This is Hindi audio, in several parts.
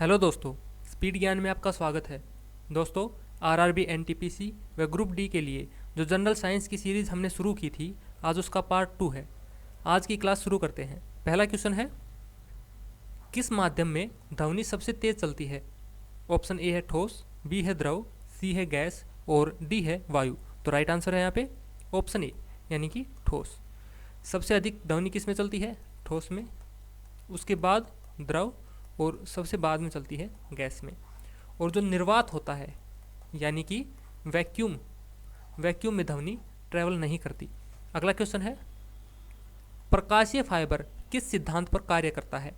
हेलो दोस्तों, स्पीड ज्ञान में आपका स्वागत है। दोस्तों, आरआरबी एनटीपीसी व ग्रुप डी के लिए जो जनरल साइंस की सीरीज़ हमने शुरू की थी, आज उसका पार्ट 2 है। आज की क्लास शुरू करते हैं। पहला क्वेश्चन है, किस माध्यम में ध्वनि सबसे तेज चलती है? ऑप्शन ए है ठोस, बी है द्रव, सी है गैस और डी है वायु। तो राइट आंसर है यहाँ पे ऑप्शन ए, यानी कि ठोस। सबसे अधिक ध्वनि किस में चलती है? ठोस में, उसके बाद द्रव और सबसे बाद में चलती है गैस में। और जो निर्वात होता है यानी कि वैक्यूम, वैक्यूम में ध्वनि ट्रेवल नहीं करती। अगला क्वेश्चन है, प्रकाशीय फाइबर किस सिद्धांत पर कार्य करता है?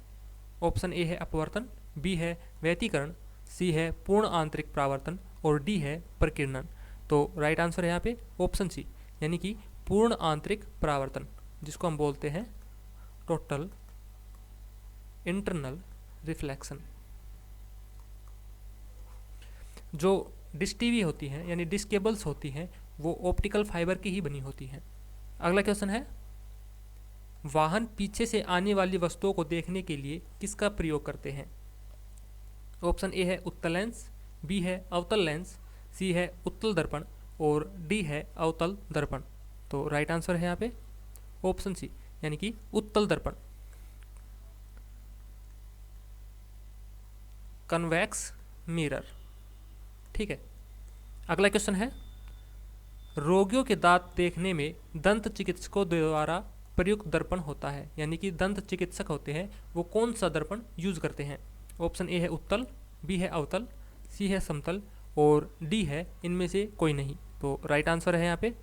ऑप्शन ए है अपवर्तन, बी है व्यतिकरण, सी है पूर्ण आंतरिक परावर्तन और डी है प्रकीर्णन। तो राइट आंसर है यहाँ पे ऑप्शन सी, यानी कि पूर्ण आंतरिक परावर्तन, जिसको हम बोलते हैं टोटल इंटरनल रिफ्लेक्शन। जो डिश टीवी होती हैं यानी डिश केबल्स होती हैं, वो ऑप्टिकल फाइबर की ही बनी होती हैं। अगला क्वेश्चन है, वाहन पीछे से आने वाली वस्तुओं को देखने के लिए किसका प्रयोग करते हैं? ऑप्शन ए है उत्तल लेंस, बी है अवतल लेंस, सी है उत्तल दर्पण और डी है अवतल दर्पण। तो राइट आंसर है यहाँ पे ऑप्शन सी, यानी कि उत्तल दर्पण, कन्वेक्स मिरर। ठीक है। अगला क्वेश्चन है, रोगियों के दांत देखने में दंत चिकित्सकों द्वारा प्रयुक्त दर्पण होता है, यानी कि दंत चिकित्सक होते हैं वो कौन सा दर्पण यूज करते हैं? ऑप्शन ए है उत्तल, बी है अवतल, सी है समतल और डी है इनमें से कोई नहीं। तो राइट आंसर है यहाँ पे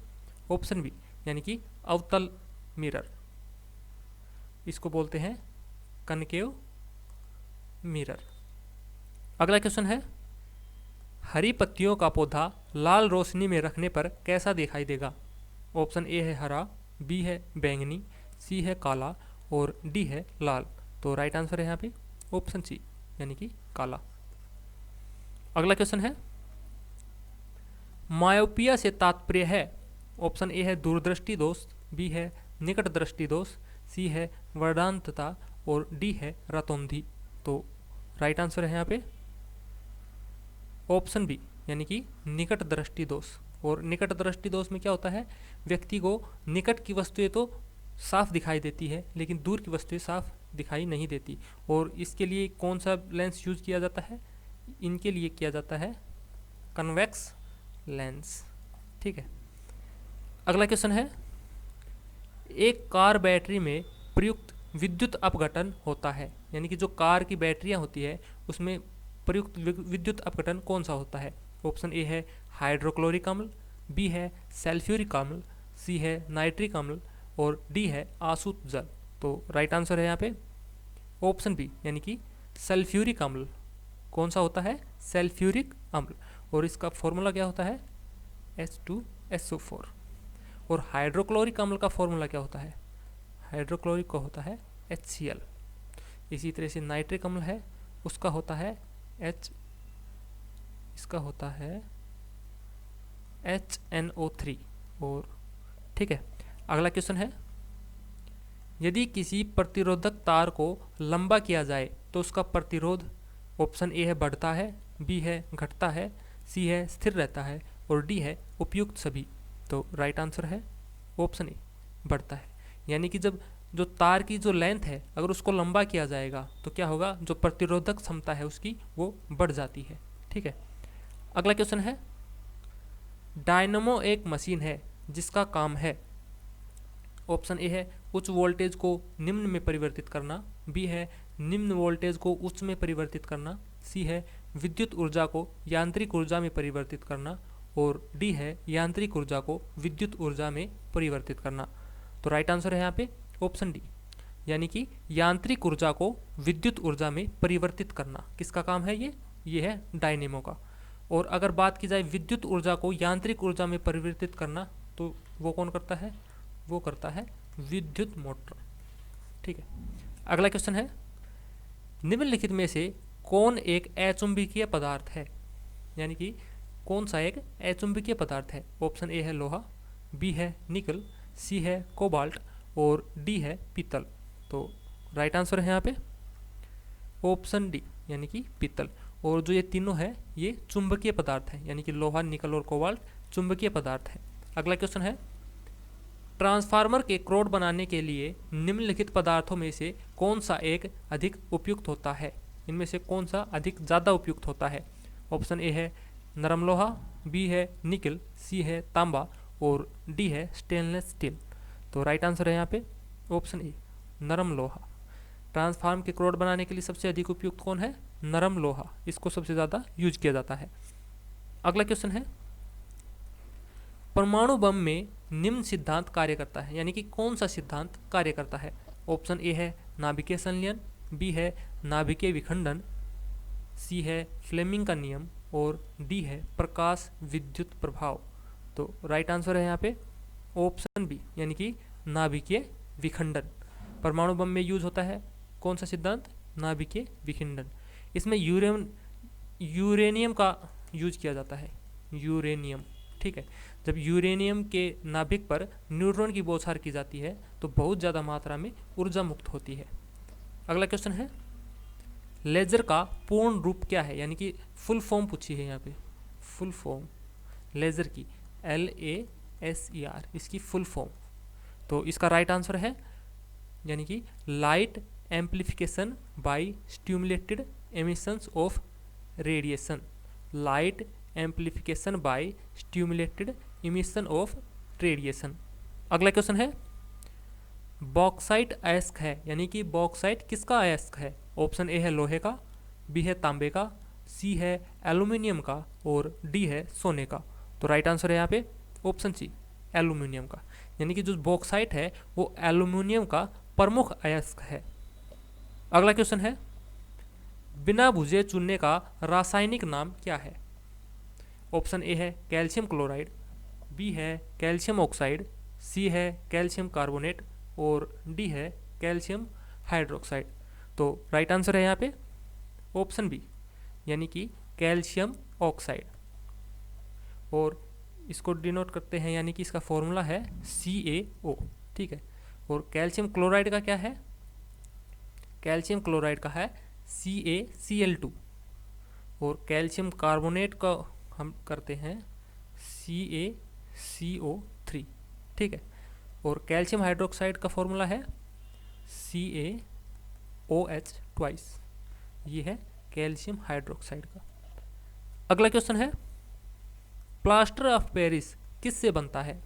ऑप्शन बी, यानी कि अवतल मिरर। इसको बोलते हैं कनकेव मिरर। अगला क्वेश्चन है, हरी पत्तियों का पौधा लाल रोशनी में रखने पर कैसा दिखाई देगा? ऑप्शन ए है हरा, बी है बैंगनी, सी है काला और डी है लाल। तो राइट आंसर है यहाँ पे ऑप्शन सी, यानी कि काला। अगला क्वेश्चन है, मायोपिया से तात्पर्य है? ऑप्शन ए है दूरदृष्टि दोष, बी है निकट दृष्टि दोष, सी है वर्णांतता और डी है रतौंधी। तो राइट आंसर है यहाँ पे ऑप्शन बी, यानी कि निकट दृष्टि दोष। और निकट दृष्टि दोष में क्या होता है, व्यक्ति को निकट की वस्तुएं तो साफ दिखाई देती है लेकिन दूर की वस्तुएं साफ दिखाई नहीं देती। और इसके लिए कौन सा लेंस यूज किया जाता है? इनके लिए किया जाता है कन्वेक्स लेंस। ठीक है। अगला क्वेश्चन है, एक कार बैटरी में प्रयुक्त विद्युत अपघटन होता है, यानी कि जो कार की बैटरियां होती है उसमें प्रयुक्त विद्युत अपघटन कौन सा होता है? ऑप्शन ए है हाइड्रोक्लोरिक अम्ल, बी है सल्फ्यूरिक अम्ल, सी है नाइट्रिक अम्ल और डी है आसुत जल। तो राइट आंसर है यहाँ पे ऑप्शन बी, यानी कि सल्फ्यूरिक अम्ल। कौन सा होता है? सल्फ्यूरिक अम्ल। और इसका फॉर्मूला क्या होता है? H2SO4। और हाइड्रोक्लोरिक अम्ल का फॉर्मूला क्या होता है? हाइड्रोक्लोरिक का होता है HCl। इसी तरह से नाइट्रिक अम्ल है, उसका होता है इसका होता है HNO3। और ठीक है। अगला क्वेश्चन है, यदि किसी प्रतिरोधक तार को लंबा किया जाए तो उसका प्रतिरोध ऑप्शन ए है बढ़ता है, बी है घटता है, सी है स्थिर रहता है और डी है उपयुक्त सभी। तो राइट आंसर है ऑप्शन ए, बढ़ता है। यानी कि जब जो तार की जो लेंथ है अगर उसको लंबा किया जाएगा तो क्या होगा, जो प्रतिरोधक क्षमता है उसकी वो बढ़ जाती है। ठीक है। अगला क्वेश्चन है, डायनमो एक मशीन है जिसका काम है? ऑप्शन ए है उच्च वोल्टेज को निम्न में परिवर्तित करना, बी है निम्न वोल्टेज को उच्च में परिवर्तित करना, सी है विद्युत ऊर्जा को यांत्रिक ऊर्जा में परिवर्तित करना और डी है यांत्रिक ऊर्जा को विद्युत ऊर्जा में परिवर्तित करना। तो राइट आंसर है यहाँ पे ऑप्शन डी, यानी कि यांत्रिक ऊर्जा को विद्युत ऊर्जा में परिवर्तित करना। किसका काम है ये है डायनेमो का। और अगर बात की जाए विद्युत ऊर्जा को यांत्रिक ऊर्जा में परिवर्तित करना तो वो कौन करता है? वो करता है विद्युत मोटर। ठीक है। अगला क्वेश्चन है, निम्नलिखित में से कौन एक अचुंबकीय पदार्थ है? यानी कि कौन सा एक अचुंबकीय पदार्थ है? ऑप्शन ए है लोहा, बी है निकल, सी है कोबाल्ट और डी है पीतल। तो राइट आंसर है यहाँ पे ऑप्शन डी, यानी कि पीतल। और जो ये तीनों है ये चुंबकीय पदार्थ है, यानी कि लोहा, निकल और कोबाल्ट चुंबकीय पदार्थ है। अगला क्वेश्चन है, ट्रांसफार्मर के क्रोड बनाने के लिए निम्नलिखित पदार्थों में से कौन सा एक अधिक उपयुक्त होता है? इनमें से कौन सा अधिक ज़्यादा उपयुक्त होता है? ऑप्शन ए है नरम लोहा, बी है निकल, सी है तांबा और डी है स्टेनलेस स्टील। तो राइट आंसर है यहाँ पे ऑप्शन ए नरम लोहा। ट्रांसफार्म के क्रोड बनाने के लिए सबसे अधिक उपयुक्त कौन है? नरम लोहा, इसको सबसे ज़्यादा यूज किया जाता है। अगला क्वेश्चन है, परमाणु बम में निम्न सिद्धांत कार्य करता है, यानी कि कौन सा सिद्धांत कार्य करता है? ऑप्शन ए है नाभिकीय संलयन, बी है नाभिकीय विखंडन, सी है फ्लेमिंग का नियम और डी है प्रकाश विद्युत प्रभाव। तो राइट आंसर है यहाँ पे ऑप्शन बी, यानी कि नाभिकीय विखंडन। परमाणु बम में यूज होता है कौन सा सिद्धांत? नाभिकीय विखंडन। इसमें यूरेनियम का यूज किया जाता है, यूरेनियम। ठीक है, जब यूरेनियम के नाभिक पर न्यूट्रॉन की बौछार की जाती है तो बहुत ज़्यादा मात्रा में ऊर्जा मुक्त होती है। अगला क्वेश्चन है, लेजर का पूर्ण रूप क्या है? यानी कि फुल फॉर्म पूछी है यहाँ पे, फुल फॉर्म लेजर की, LASER इसकी फुल फॉर्म। तो इसका राइट आंसर है यानी कि light amplification by stimulated emissions of radiation, light amplification by stimulated emission of radiation. अगला क्वेश्चन है, बॉक्साइट अयस्क है, यानी कि बॉक्साइट किसका अयस्क है? ऑप्शन ए है लोहे का, बी है तांबे का, सी है एल्यूमिनियम का और डी है सोने का। तो राइट आंसर है यहाँ पे ऑप्शन सी एल्यूमिनियम का, यानी कि जो बॉक्साइट है वो एल्यूमिनियम का प्रमुख अयस्क है। अगला क्वेश्चन है, बिना भुजे चूने का रासायनिक नाम क्या है? ऑप्शन ए है कैल्शियम क्लोराइड, बी है कैल्शियम ऑक्साइड, सी है कैल्शियम कार्बोनेट और डी है कैल्शियम हाइड्रोक्साइड। तो राइट आंसर है यहाँ पे ऑप्शन बी, यानी कि कैल्शियम ऑक्साइड। और इसको डिनोट करते हैं, यानी कि इसका फॉर्मूला है CaO। ठीक है, और कैल्शियम क्लोराइड का क्या है? कैल्शियम क्लोराइड का है CaCl2 और कैल्शियम कार्बोनेट का हम करते हैं CaCO3। ठीक है, और कैल्शियम हाइड्रोक्साइड का फॉर्मूला है CaOH ट्वाइस, ये है कैल्शियम हाइड्रोक्साइड का। अगला क्वेश्चन है, प्लास्टर ऑफ पेरिस किससे बनता है?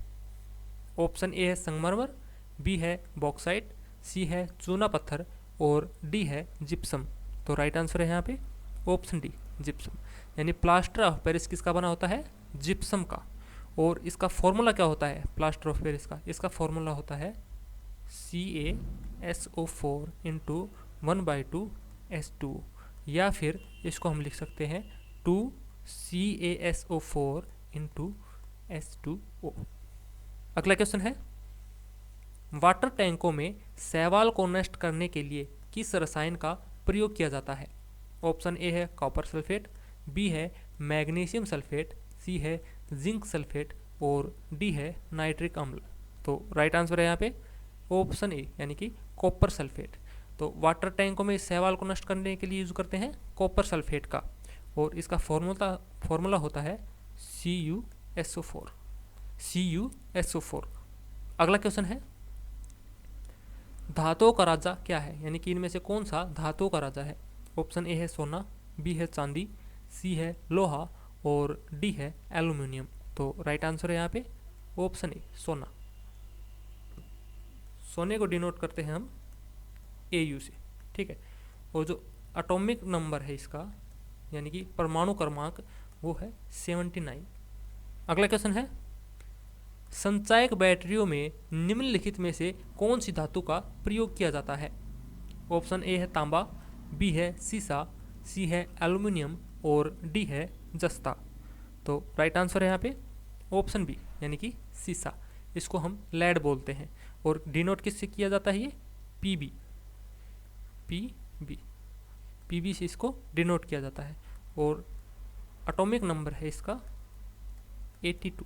ऑप्शन ए है संगमरमर, बी है बॉक्साइट, सी है चूना पत्थर और डी है जिप्सम। तो राइट आंसर है यहाँ पे ऑप्शन डी जिप्सम, यानी प्लास्टर ऑफ पेरिस किसका बना होता है? जिप्सम का। और इसका फॉर्मूला क्या होता है प्लास्टर ऑफ पेरिस का? इसका फॉर्मूला होता है CaSO4 × 1/2S2, या फिर इसको हम लिख सकते हैं 2CaSO4 × S2O। अगला क्वेश्चन है, वाटर टैंकों में शैवाल को नष्ट करने के लिए किस रसायन का प्रयोग किया जाता है? ऑप्शन ए है कॉपर सल्फेट, बी है मैग्नीशियम सल्फेट, सी है जिंक सल्फेट और डी है नाइट्रिक अम्ल। तो राइट आंसर है यहाँ पे ऑप्शन ए, यानी कि कॉपर सल्फेट। तो वाटर टैंकों में शैवाल को नष्ट करने के लिए यूज करते हैं कॉपर सल्फेट का, और इसका फॉर्मूला होता है CuSO4। अगला क्वेश्चन है, धातुओं का राजा क्या है? यानी कि इनमें से कौन सा धातुओं का राजा है? ऑप्शन ए है सोना, बी है चांदी, सी है लोहा और डी है एल्यूमिनियम। तो राइट आंसर है यहाँ पे ऑप्शन ए सोना। सोने को डिनोट करते हैं हम AU से। ठीक है, और जो एटॉमिक नंबर है इसका, यानी कि परमाणु क्रमांक, वो है 79। अगला क्वेश्चन है, संचायक बैटरियों में निम्नलिखित में से कौन सी धातु का प्रयोग किया जाता है? ऑप्शन ए है तांबा, बी है सीसा, सी है एल्यूमिनियम और डी है जस्ता। तो राइट आंसर है यहाँ पे ऑप्शन बी, यानी कि सीसा। इसको हम लेड बोलते हैं और डिनोट किससे किया जाता है? ये पीबी से इसको डिनोट किया जाता है और एटॉमिक नंबर है इसका 82।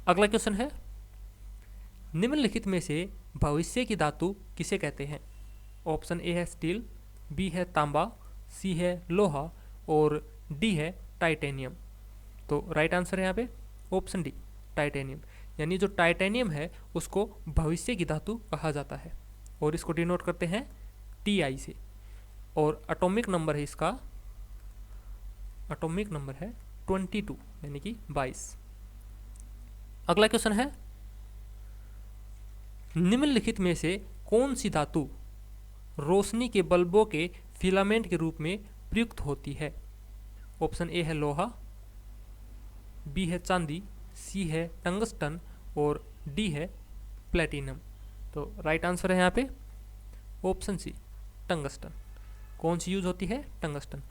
अगला क्वेश्चन है, निम्नलिखित में से भविष्य की धातु किसे कहते हैं? ऑप्शन ए है स्टील, बी है तांबा, सी है लोहा और डी है टाइटेनियम। तो राइट आंसर है यहाँ पे ऑप्शन डी टाइटेनियम। यानी जो टाइटेनियम है उसको भविष्य की धातु कहा जाता है और इसको डिनोट करते हैं Ti से। और एटॉमिक नंबर है इसका, एटॉमिक नंबर है 22 यानी कि 22। अगला क्वेश्चन है, निम्नलिखित में से कौन सी धातु रोशनी के बल्बों के फिलामेंट के रूप में प्रयुक्त होती है? ऑप्शन ए है लोहा, बी है चांदी, सी है टंगस्टन और डी है प्लेटिनम। तो राइट आंसर है यहाँ पे ऑप्शन सी टंगस्टन। कौन सी यूज होती है? टंगस्टन।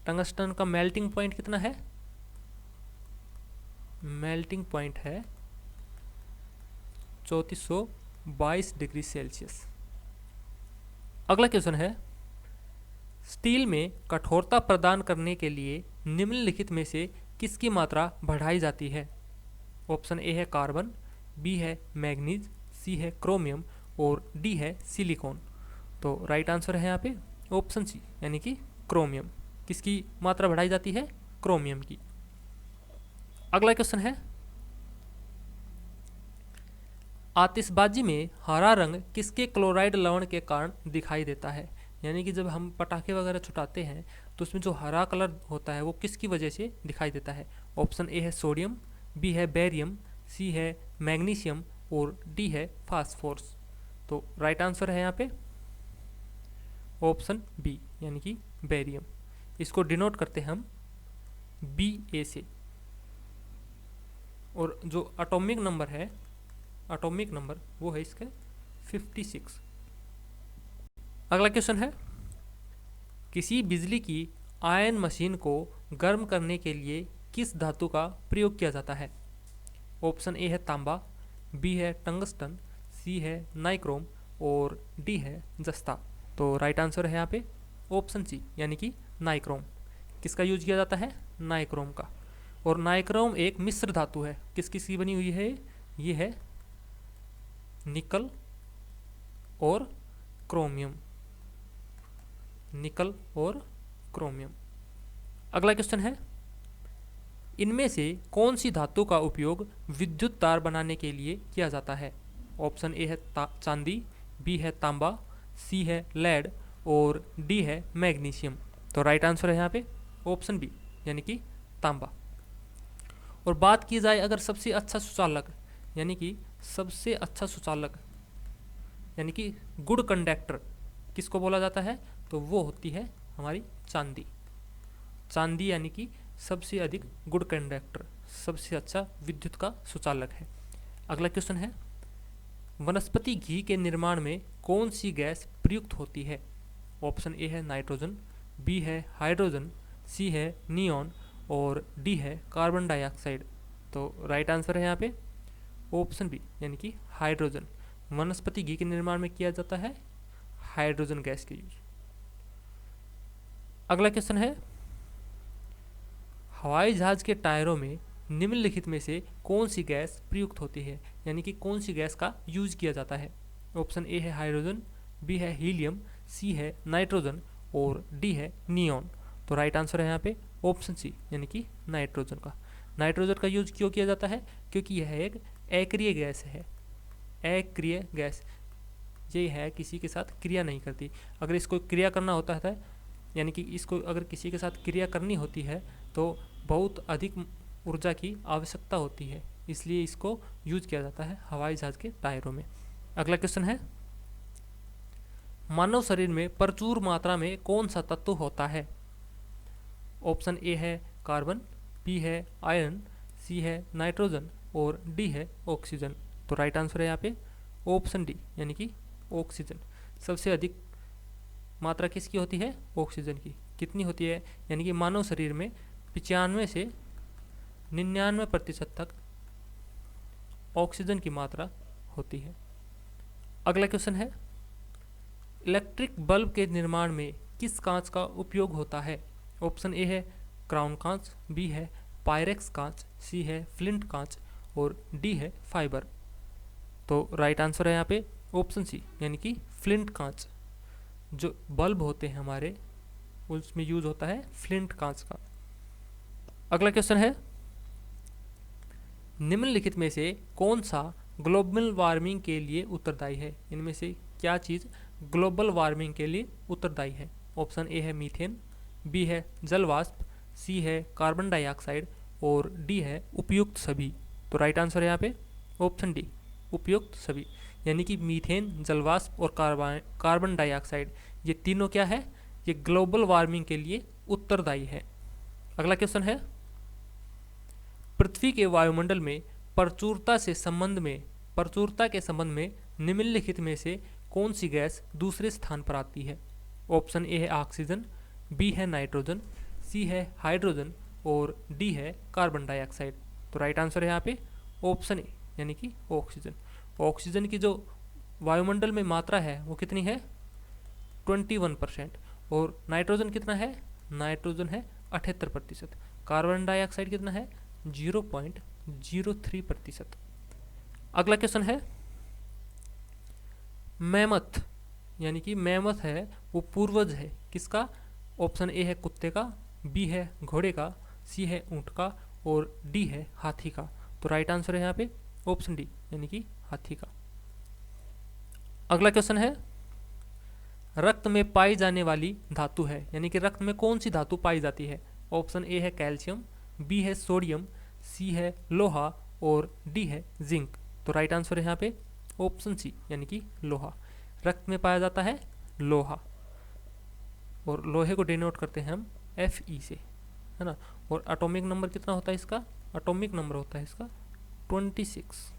टंगस्टन का मेल्टिंग पॉइंट कितना है? मेल्टिंग पॉइंट है 3422 डिग्री सेल्सियस। अगला क्वेश्चन है, स्टील में कठोरता प्रदान करने के लिए निम्नलिखित में से किसकी मात्रा बढ़ाई जाती है? ऑप्शन ए है कार्बन, बी है मैग्नीज, सी है क्रोमियम और डी है सिलिकॉन। तो राइट आंसर है यहाँ पे ऑप्शन सी यानी कि क्रोमियम। किसकी मात्रा बढ़ाई जाती है? क्रोमियम की। अगला क्वेश्चन है, आतिशबाजी में हरा रंग किसके क्लोराइड लवण के कारण दिखाई देता है? यानी कि जब हम पटाखे वगैरह छुटाते हैं तो उसमें जो हरा कलर होता है वो किसकी वजह से दिखाई देता है? ऑप्शन ए है सोडियम, बी है बेरियम, सी है मैग्नीशियम और डी है फास्फोरस। तो राइट आंसर है यहाँ पे ऑप्शन बी यानी कि बेरियम। इसको डिनोट करते हैं हम बी ए से। और जो एटॉमिक नंबर है, एटॉमिक नंबर वो है इसका 56। अगला क्वेश्चन है, किसी बिजली की आयन मशीन को गर्म करने के लिए किस धातु का प्रयोग किया जाता है? ऑप्शन ए है तांबा, बी है टंगस्टन, सी है नाइक्रोम और डी है जस्ता। तो राइट आंसर है यहाँ पे ऑप्शन सी यानी कि नाइक्रोम। किसका यूज किया जाता है? नाइक्रोम का। और नाइक्रोम एक मिश्र धातु है। किस किस की बनी हुई है? ये है निकल और क्रोमियम, निकल और क्रोमियम। अगला क्वेश्चन है, इनमें से कौन सी धातु का उपयोग विद्युत तार बनाने के लिए किया जाता है? ऑप्शन ए है चांदी, बी है तांबा, सी है लेड और डी है मैग्नीशियम। तो राइट आंसर है यहाँ पे ऑप्शन बी यानी कि तांबा। और बात की जाए अगर सबसे अच्छा सुचालक यानी कि सबसे अच्छा सुचालक यानी कि गुड कंडक्टर किसको बोला जाता है? तो वो होती है हमारी चांदी। चांदी यानी कि सबसे अधिक गुड कंडक्टर, सबसे अच्छा विद्युत का सुचालक है। अगला क्वेश्चन है, वनस्पति घी के निर्माण में कौन सी गैस प्रयुक्त होती है? ऑप्शन ए है नाइट्रोजन, बी है हाइड्रोजन, सी है नियॉन और डी है कार्बन डाइऑक्साइड। तो राइट आंसर है यहाँ पे ऑप्शन बी यानी कि हाइड्रोजन। वनस्पति घी के निर्माण में किया जाता है हाइड्रोजन गैस के यूज। अगला क्वेश्चन है, हवाई जहाज के टायरों में निम्नलिखित में से कौन सी गैस प्रयुक्त होती है? यानी कि कौन सी गैस का यूज किया जाता है? ऑप्शन ए है हाइड्रोजन, बी है हीलियम, सी है नाइट्रोजन और डी है नियॉन। तो राइट आंसर है यहाँ पे ऑप्शन सी यानी कि नाइट्रोजन का। नाइट्रोजन का यूज क्यों किया जाता है? क्योंकि यह एक अक्रिय गैस है। अक्रिय गैस ये है, किसी के साथ क्रिया नहीं करती। अगर इसको क्रिया करना होता है यानी कि इसको अगर किसी के साथ क्रिया करनी होती है तो बहुत अधिक ऊर्जा की आवश्यकता होती है, इसलिए इसको यूज किया जाता है हवाई जहाज के टायरों में। अगला क्वेश्चन है, मानव शरीर में प्रचुर मात्रा में कौन सा तत्व होता है? ऑप्शन ए है कार्बन, बी है आयरन, सी है नाइट्रोजन और डी है ऑक्सीजन। तो राइट आंसर है यहाँ पे ऑप्शन डी यानी कि ऑक्सीजन। सबसे अधिक मात्रा किसकी होती है? ऑक्सीजन की। कितनी होती है? यानी कि मानव शरीर में 95 से 99% तक ऑक्सीजन की मात्रा होती है। अगला क्वेश्चन है, इलेक्ट्रिक बल्ब के निर्माण में किस कांच का उपयोग होता है? ऑप्शन ए है क्राउन कांच, बी है पायरेक्स कांच, सी है फ्लिंट कांच और डी है फाइबर। तो राइट आंसर है यहाँ पे ऑप्शन सी यानी कि फ्लिंट कांच। जो बल्ब होते हैं हमारे उसमें यूज होता है फ्लिंट कांच का। अगला क्वेश्चन है, निम्नलिखित में से कौन सा ग्लोबल वार्मिंग के लिए उत्तरदायी है? इनमें से क्या चीज़ ग्लोबल वार्मिंग के लिए उत्तरदायी है? ऑप्शन ए है मीथेन, बी है जल वाष्प, सी है कार्बन डाइऑक्साइड और डी है उपयुक्त सभी। तो राइट आंसर है यहाँ पे ऑप्शन डी, उपयुक्त सभी। यानी कि मीथेन, जल वाष्प और कार्बन डाइऑक्साइड, ये तीनों क्या है? ये ग्लोबल वार्मिंग के लिए उत्तरदायी है। अगला क्वेश्चन है, पृथ्वी के वायुमंडल में प्रचुरता के संबंध में निम्नलिखित में से कौन सी गैस दूसरे स्थान पर आती है? ऑप्शन ए है ऑक्सीजन, बी है नाइट्रोजन, सी है हाइड्रोजन और डी है कार्बन डाइऑक्साइड। तो राइट आंसर है यहाँ पे ऑप्शन ए, यानी कि ऑक्सीजन। ऑक्सीजन की जो वायुमंडल में मात्रा है वो कितनी है? 21%। और नाइट्रोजन कितना है? नाइट्रोजन है 78%। कार्बन डाइऑक्साइड कितना है? 0.03%। अगला क्वेश्चन है, मैमथ, यानी कि मैमथ है वो पूर्वज है किसका? ऑप्शन ए है कुत्ते का, बी है घोड़े का, सी है ऊंट का और डी है हाथी का। तो राइट आंसर है यहाँ पे ऑप्शन डी, यानी कि हाथी का। अगला क्वेश्चन है, रक्त में पाई जाने वाली धातु है, यानी कि रक्त में कौन सी धातु पाई जाती है? ऑप्शन ए है कैल्शियम, बी है सोडियम, सी है लोहा और डी है जिंक। तो राइट आंसर है यहाँ पे ऑप्शन सी, यानी कि लोहा। रक्त में पाया जाता है लोहा, और लोहे को डिनोट करते हैं हम Fe से, है ना। और एटॉमिक नंबर कितना होता है इसका? एटॉमिक नंबर होता है इसका 26।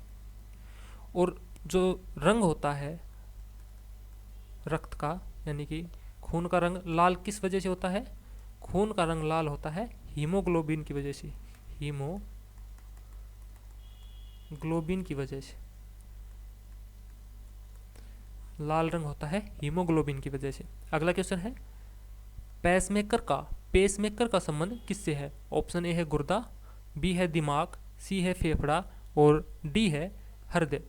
और जो रंग होता है रक्त का, यानी कि खून का रंग लाल किस वजह से होता है? खून का रंग लाल होता है हीमोग्लोबिन की वजह से, हीमोग्लोबिन की वजह से लाल रंग होता है हीमोग्लोबिन की वजह से। अगला क्वेश्चन है, पेसमेकर का संबंध किससे है? ऑप्शन ए है गुर्दा, बी है दिमाग, सी है फेफड़ा और डी है हृदय।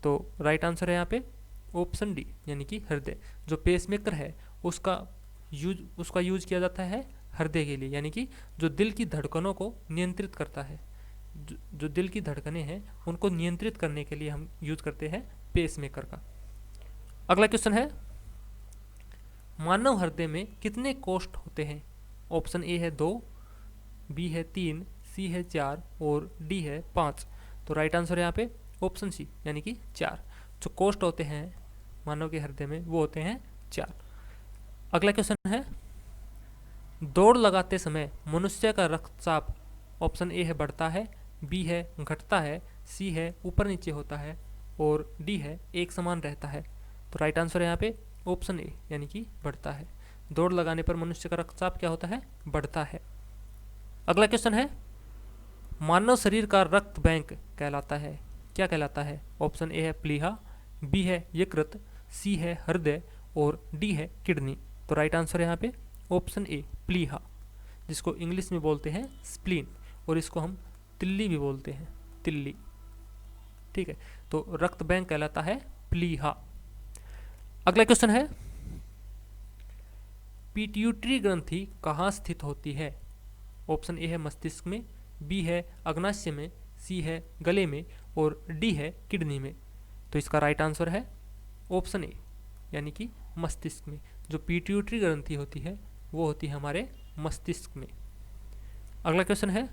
तो राइट आंसर है यहाँ पे ऑप्शन डी, यानी कि हृदय। जो पेसमेकर है उसका यूज किया जाता है हृदय के लिए, यानी कि जो दिल की धड़कनों को नियंत्रित करता है। जो दिल की धड़कनें हैं उनको नियंत्रित करने के लिए हम यूज करते हैं पेसमेकर का। अगला क्वेश्चन है, मानव हृदय में कितने कोष्ठ होते हैं? ऑप्शन ए है 2, बी है 3, सी है 4 और डी है 5। तो राइट आंसर है यहाँ पे ऑप्शन सी, यानी कि 4। जो कोष्ठ होते हैं मानव के हृदय में वो होते हैं 4। अगला क्वेश्चन है, दौड़ लगाते समय मनुष्य का रक्तचाप ऑप्शन ए है बढ़ता है, बी है घटता है, सी है ऊपर नीचे होता है और डी है एक समान रहता है। तो राइट आंसर है यहाँ पे ऑप्शन ए, यानी कि बढ़ता है। दौड़ लगाने पर मनुष्य का रक्तचाप क्या होता है? बढ़ता है। अगला क्वेश्चन है, मानव शरीर का रक्त बैंक कहलाता है, क्या कहलाता है? ऑप्शन ए है प्लीहा, बी है यकृत, सी है हृदय और डी है किडनी। तो राइट आंसर है यहाँ पे ऑप्शन ए, प्लीहा, जिसको इंग्लिश में बोलते हैं स्प्लीन, और इसको हम तिल्ली भी बोलते हैं, तिल्ली। ठीक है, तो रक्त बैंक कहलाता है प्लीहा। अगला क्वेश्चन है, पिट्यूटरी ग्रंथि कहाँ स्थित होती है? ऑप्शन ए है मस्तिष्क में, बी है अग्नाशय में, सी है गले में और डी है किडनी में। तो इसका राइट आंसर है ऑप्शन ए, यानी कि मस्तिष्क में। जो पिट्यूटरी ग्रंथि होती है वो होती है हमारे मस्तिष्क में। अगला क्वेश्चन है,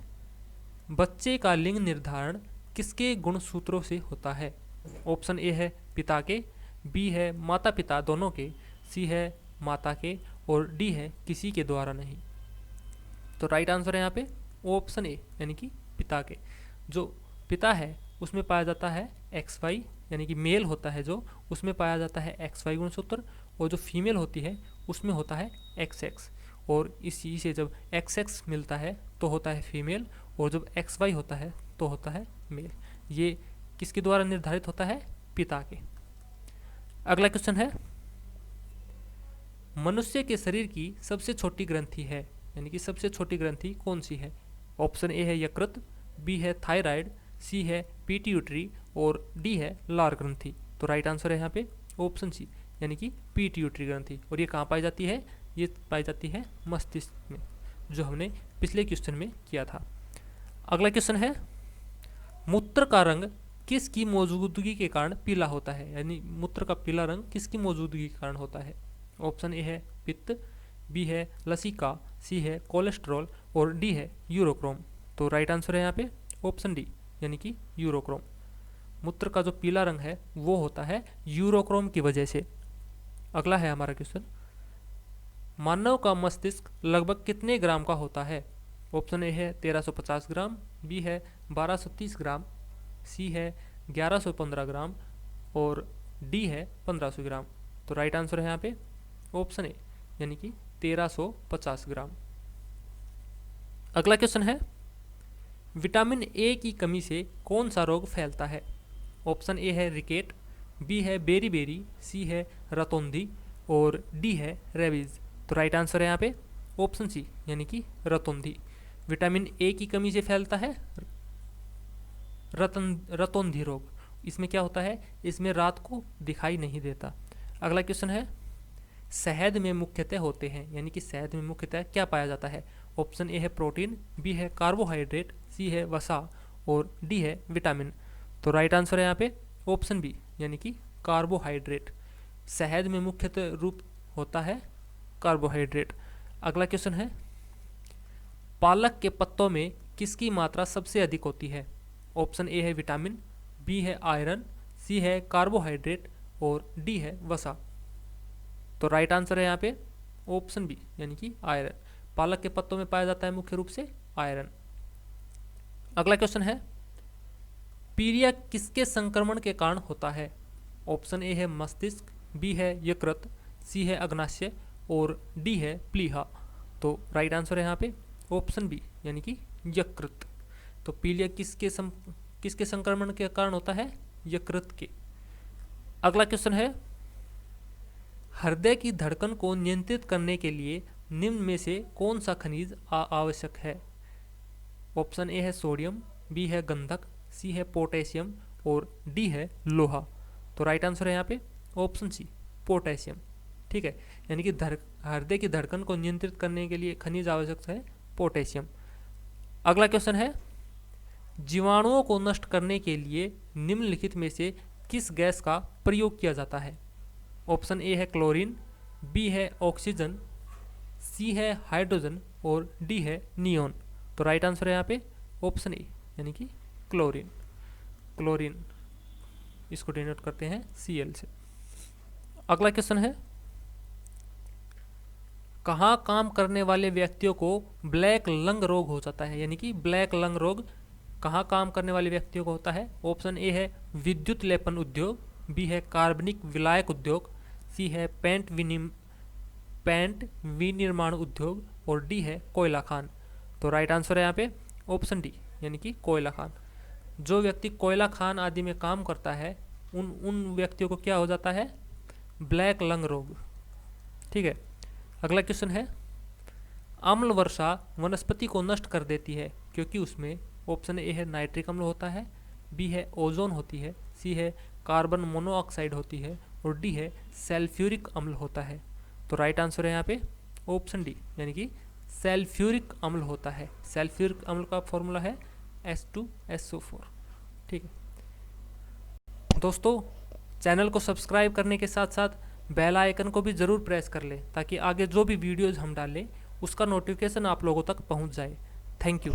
बच्चे का लिंग निर्धारण किसके गुणसूत्रों से होता है? ऑप्शन ए है पिता के, बी है माता पिता दोनों के, सी है माता के और डी है किसी के द्वारा नहीं। तो राइट आंसर है यहाँ पे ऑप्शन ए, यानी कि पिता के। जो पिता है उसमें पाया जाता है XY, यानी कि मेल होता है जो, उसमें पाया जाता है XY गुणसूत्र, और जो फीमेल होती है उसमें होता है XX। और इसी से जब XX मिलता है तो होता है फीमेल, और जब XY होता है तो होता है मेल। ये किसके द्वारा निर्धारित होता है? पिता के। अगला क्वेश्चन है, मनुष्य के शरीर की सबसे छोटी ग्रंथि है, यानी कि सबसे छोटी ग्रंथि कौन सी है? ऑप्शन ए है यकृत, बी है थायराइड, सी है पिट्यूटरी और डी है लार ग्रंथि। तो राइट आंसर है यहाँ पे ऑप्शन सी, यानी कि पिट्यूटरी ग्रंथि। और ये कहाँ पाई जाती है? ये पाई जाती है मस्तिष्क में, जो हमने पिछले क्वेश्चन में किया था। अगला क्वेश्चन है, मूत्र का रंग किसकी मौजूदगी के कारण पीला होता है, यानी मूत्र का पीला रंग किसकी मौजूदगी के कारण होता है। ऑप्शन ए है पित्त, बी है लसिका, सी है कोलेस्ट्रॉल और डी है यूरोक्रोम। तो राइट आंसर है यहाँ पे ऑप्शन डी, यानी कि यूरोक्रोम। मूत्र का जो पीला रंग है वो होता है यूरोक्रोम की वजह से। अगला है हमारा क्वेश्चन, मानव का मस्तिष्क लगभग कितने ग्राम का होता है। ऑप्शन ए है 1350 ग्राम, बी है 1230 ग्राम, सी है 1115 ग्राम और डी है 1500 ग्राम। तो राइट आंसर है यहाँ पे ऑप्शन ए, यानी कि 1350 ग्राम। अगला क्वेश्चन है, विटामिन ए की कमी से कौन सा रोग फैलता है। ऑप्शन ए है रिकेट, बी है बेरी, सी है रतौंधी और डी है रेबीज। तो राइट आंसर है यहाँ पे ऑप्शन सी, यानी कि रतौंधी। विटामिन ए की कमी से फैलता है रतौंधी रोग। इसमें क्या होता है, इसमें रात को दिखाई नहीं देता। अगला क्वेश्चन है, शहद में मुख्यतः होते हैं, यानी कि शहद में मुख्यतः क्या पाया जाता है। ऑप्शन ए है प्रोटीन, बी है कार्बोहाइड्रेट, सी है वसा और डी है विटामिन। तो राइट आंसर है यहाँ पे ऑप्शन बी, यानी कि कार्बोहाइड्रेट। शहद में मुख्यतः रूप होता है कार्बोहाइड्रेट। अगला क्वेश्चन है, पालक के पत्तों में किसकी मात्रा सबसे अधिक होती है। ऑप्शन ए है विटामिन, बी है आयरन, सी है कार्बोहाइड्रेट और डी है वसा। तो राइट आंसर है यहाँ पे ऑप्शन बी, यानी कि आयरन। पालक के पत्तों में पाया जाता है मुख्य रूप से आयरन। अगला क्वेश्चन है, पीलिया किसके संक्रमण के कारण होता है। ऑप्शन ए है मस्तिष्क, बी है यकृत, सी है अग्नाशय और डी है प्लीहा। तो राइट आंसर है यहाँ पे ऑप्शन बी, यानी कि यकृत। तो पीलिया किसके संक्रमण के कारण होता है, यकृत के। अगला क्वेश्चन है, हृदय की धड़कन को नियंत्रित करने के लिए निम्न में से कौन सा खनिज आवश्यक है। ऑप्शन ए है सोडियम, बी है गंधक, सी है पोटेशियम और डी है लोहा। तो राइट आंसर है यहाँ पे ऑप्शन सी, पोटेशियम। ठीक है, यानी कि हृदय की धड़कन को नियंत्रित करने के लिए खनिज आवश्यक है पोटेशियम। अगला क्वेश्चन है, जीवाणुओं को नष्ट करने के लिए निम्नलिखित में से किस गैस का प्रयोग किया जाता है। ऑप्शन ए है क्लोरीन, बी है ऑक्सीजन, सी है हाइड्रोजन और डी है नियोन। तो राइट आंसर है यहाँ पे ऑप्शन ए, यानी कि क्लोरीन। क्लोरीन इसको डिनोट करते हैं Cl से। अगला क्वेश्चन है, कहाँ काम करने वाले व्यक्तियों को ब्लैक लंग रोग हो जाता है, यानी कि ब्लैक लंग रोग कहाँ काम करने वाले व्यक्तियों को होता है। ऑप्शन ए है विद्युत लेपन उद्योग, बी है कार्बनिक विलायक उद्योग, सी है पेंट विनिर्माण उद्योग और डी है कोयला खान। तो राइट आंसर है यहाँ पे ऑप्शन डी, यानी कि कोयला खान। जो व्यक्ति कोयला खान आदि में काम करता है उन व्यक्तियों को क्या हो जाता है, ब्लैक लंग रोग। ठीक है, अगला क्वेश्चन है, अम्ल वर्षा वनस्पति को नष्ट कर देती है क्योंकि उसमें ऑप्शन ए है नाइट्रिक अम्ल होता है, बी है ओजोन होती है, सी है कार्बन मोनोऑक्साइड होती है और डी है सल्फ्यूरिक अम्ल होता है। तो राइट आंसर है यहाँ पे ऑप्शन डी, यानी कि सल्फ्यूरिक अम्ल होता है। सल्फ्यूरिक अम्ल का फॉर्मूला है H2SO4। ठीक है दोस्तों, चैनल को सब्सक्राइब करने के साथ साथ बेल आइकन को भी ज़रूर प्रेस कर लें ताकि आगे जो भी वीडियोज़ हम डालें उसका नोटिफिकेशन आप लोगों तक पहुंच जाए। Thank you.